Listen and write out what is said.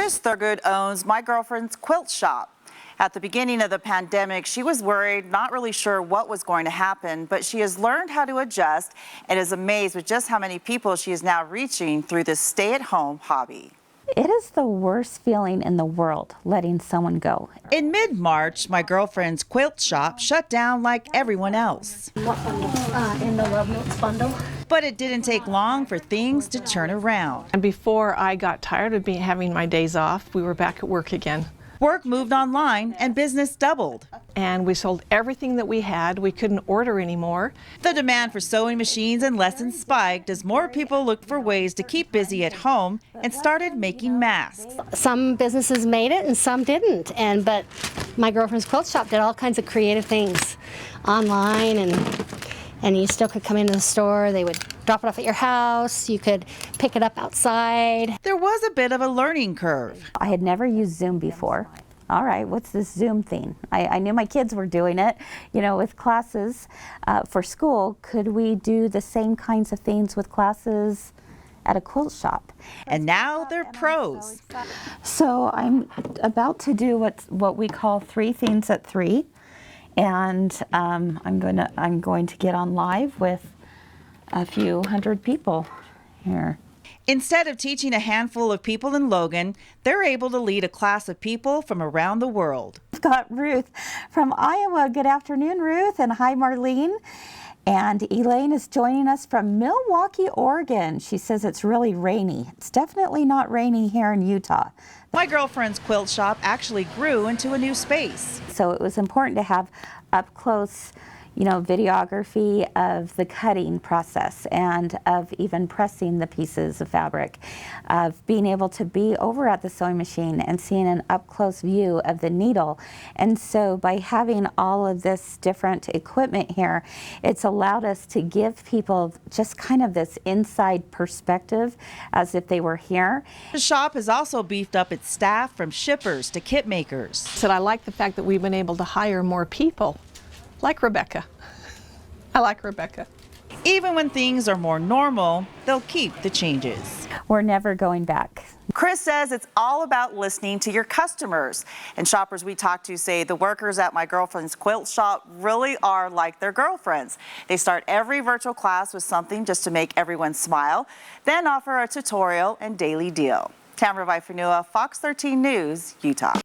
Chris Thurgood owns My Girlfriend's Quilt Shop. At the beginning of the pandemic, she was worried, not really sure what was going to happen, but she has learned how to adjust and is amazed with just how many people she is now reaching through this stay-at-home hobby. It is the worst feeling in the world, letting someone go. In mid-March, My Girlfriend's Quilt Shop shut down like everyone else. What bundle? In the Love Notes bundle. But it didn't take long for things to turn around. And before I got tired of having my days off, we were back at work again. Work moved online and business doubled. And we sold everything that we had. We couldn't order anymore. The demand for sewing machines and lessons spiked as more people looked for ways to keep busy at home and started making masks. Some businesses made it and some didn't. But My Girlfriend's Quilt Shop did all kinds of creative things online, and you still could come into the store. They would drop it off at your house. You could pick it up outside. There was a bit of a learning curve. I had never used Zoom before. All right, what's this Zoom thing? I knew my kids were doing it, with classes for school. Could we do the same kinds of things with classes at a quilt shop? And now they're pros. So I'm about to do what we call 3 things at 3. And I'm going to get on live with a few hundred people here. Instead of teaching a handful of people in Logan, they're able to lead a class of people from around the world. We've got Ruth from Iowa. Good afternoon, Ruth, and hi, Marlene. And Elaine is joining us from Milwaukee, Oregon. She says it's really rainy. It's definitely not rainy here in Utah. My Girlfriend's Quilt Shop actually grew into a new space. So it was important to have up close, videography of the cutting process and of even pressing the pieces of fabric, of being able to be over at the sewing machine and seeing an up close view of the needle. And so by having all of this different equipment here, it's allowed us to give people just kind of this inside perspective as if they were here. The shop has also beefed up its staff from shippers to kit makers. So I like the fact that we've been able to hire more people, like Rebecca. I like Rebecca. Even when things are more normal, they'll keep the changes. We're never going back. Chris says it's all about listening to your customers. And shoppers we talk to say the workers at My Girlfriend's Quilt Shop really are like their girlfriends. They start every virtual class with something just to make everyone smile, then offer a tutorial and daily deal. Tamara Vaifanua, Fox 13 News, Utah.